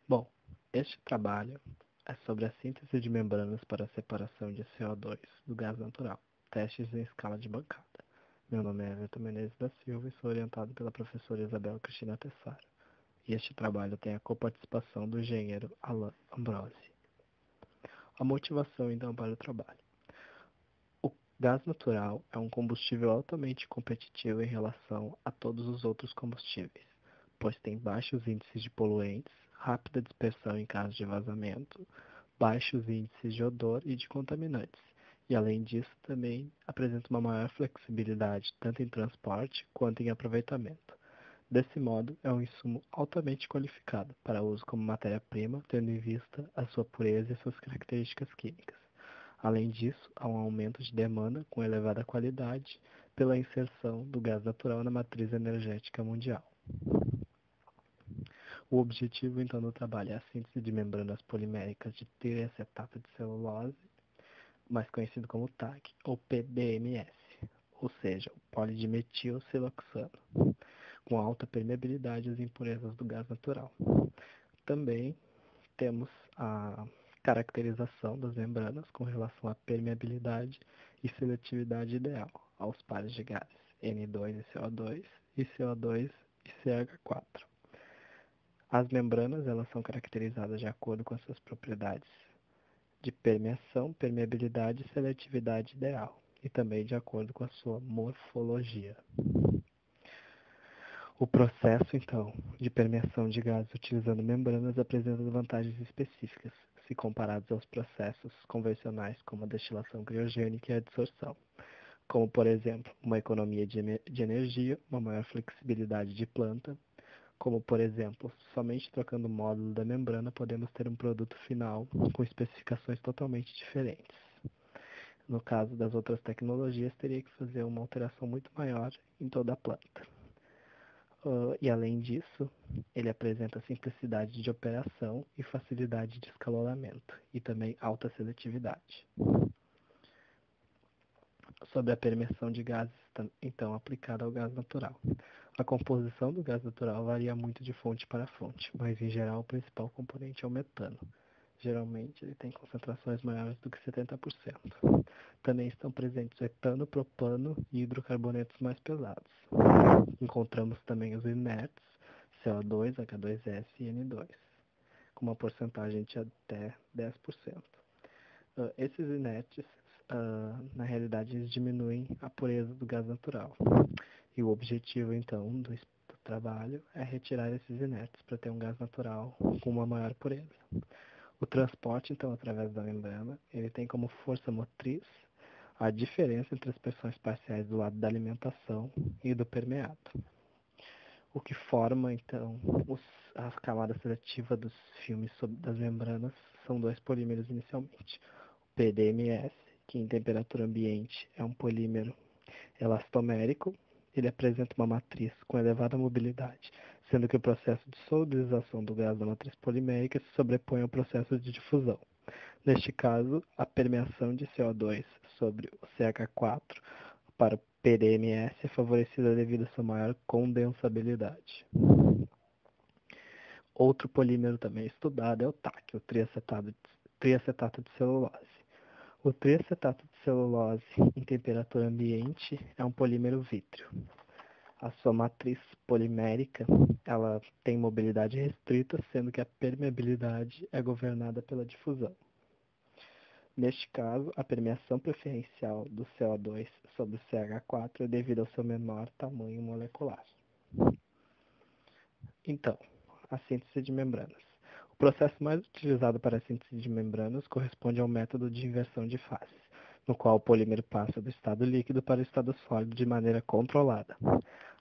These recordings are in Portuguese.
Bom, este trabalho é sobre a síntese de membranas para a separação de CO2 do gás natural, testes em escala de bancada. Meu nome é Everton Menezes da Silva e sou orientado pela professora Isabel Cristina Tessaro. E este trabalho tem a coparticipação do engenheiro Alan Ambrosi. A motivação, então, para o trabalho. O gás natural é um combustível altamente competitivo em relação a todos os outros combustíveis, pois tem baixos índices de poluentes, rápida dispersão em caso de vazamento, baixos índices de odor e de contaminantes, e além disso também apresenta uma maior flexibilidade tanto em transporte quanto em aproveitamento. Desse modo, é um insumo altamente qualificado para uso como matéria-prima, tendo em vista a sua pureza e suas características químicas. Além disso, há um aumento de demanda com elevada qualidade pela inserção do gás natural na matriz energética mundial. O objetivo, então, do trabalho é a síntese de membranas poliméricas de triacetato de celulose, mais conhecido como TAC, ou PDMS, ou seja, o polidimetilsiloxano, com alta permeabilidade às impurezas do gás natural. Também temos a caracterização das membranas com relação à permeabilidade e seletividade ideal aos pares de gases N2 e CO2 e CO2 e CH4. As membranas elas são caracterizadas de acordo com as suas propriedades de permeação, permeabilidade e seletividade ideal, e também de acordo com a sua morfologia. O processo, então, de permeação de gases utilizando membranas apresenta vantagens específicas, se comparados aos processos convencionais como a destilação criogênica e a adsorção, como, por exemplo, uma economia de energia, uma maior flexibilidade de planta, como, por exemplo, somente trocando o módulo da membrana podemos ter um produto final com especificações totalmente diferentes. No caso das outras tecnologias, teria que fazer uma alteração muito maior em toda a planta. E além disso, ele apresenta simplicidade de operação e facilidade de escalonamento, e também alta seletividade. Sobre a permeação de gases, então, aplicada ao gás natural. A composição do gás natural varia muito de fonte para fonte, mas em geral o principal componente é o metano. Geralmente ele tem concentrações maiores do que 70%. Também estão presentes etano, propano e hidrocarbonetos mais pesados. Encontramos também os inertes, CO2, H2S e N2, com uma porcentagem de até 10%. Esses inertes, na realidade, eles diminuem a pureza do gás natural. E o objetivo, então, do trabalho é retirar esses inertes para ter um gás natural com uma maior pureza. O transporte, então, através da membrana, ele tem como força motriz a diferença entre as pressões parciais do lado da alimentação e do permeado. O que forma, então, a camada seletiva dos filmes das membranas são dois polímeros inicialmente. O PDMS, que em temperatura ambiente é um polímero elastomérico, ele apresenta uma matriz com elevada mobilidade, sendo que o processo de solubilização do gás da matriz polimérica se sobrepõe ao processo de difusão. Neste caso, a permeação de CO2 sobre o CH4 para o PDMS é favorecida devido à sua maior condensabilidade. Outro polímero também estudado é o TAC, o triacetato de celulose. O triacetato de celulose em temperatura ambiente é um polímero vítreo. A sua matriz polimérica ela tem mobilidade restrita, sendo que a permeabilidade é governada pela difusão. Neste caso, a permeação preferencial do CO2 sobre o CH4 é devido ao seu menor tamanho molecular. Então, a síntese de membranas. O processo mais utilizado para a síntese de membranas corresponde ao método de inversão de fases, no qual o polímero passa do estado líquido para o estado sólido de maneira controlada.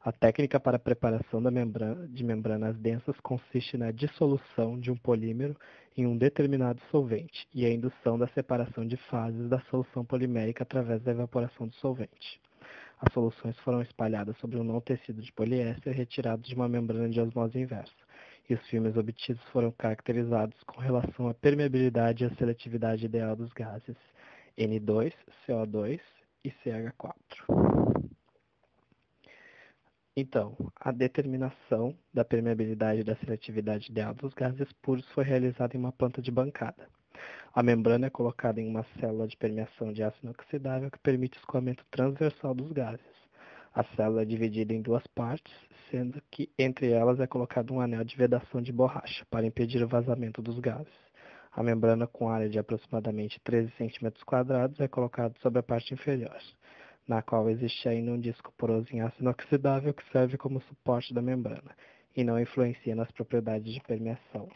A técnica para a preparação de membranas densas consiste na dissolução de um polímero em um determinado solvente e a indução da separação de fases da solução polimérica através da evaporação do solvente. As soluções foram espalhadas sobre um não tecido de poliéster retirado de uma membrana de osmose inversa, e os filmes obtidos foram caracterizados com relação à permeabilidade e à seletividade ideal dos gases N2, CO2 e CH4. Então, a determinação da permeabilidade e da seletividade ideal dos gases puros foi realizada em uma planta de bancada. A membrana é colocada em uma célula de permeação de aço inoxidável que permite o escoamento transversal dos gases. A célula é dividida em duas partes, sendo que entre elas é colocado um anel de vedação de borracha para impedir o vazamento dos gases. A membrana, com área de aproximadamente 13 cm², é colocada sobre a parte inferior, na qual existe ainda um disco poroso em aço inoxidável que serve como suporte da membrana e não influencia nas propriedades de permeação.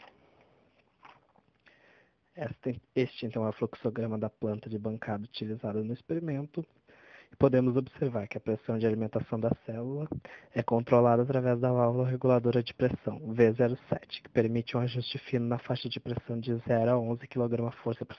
Este então é o fluxograma da planta de bancada utilizada no experimento. E podemos observar que a pressão de alimentação da célula é controlada através da válvula reguladora de pressão V07, que permite um ajuste fino na faixa de pressão de 0 a 11 kgfm por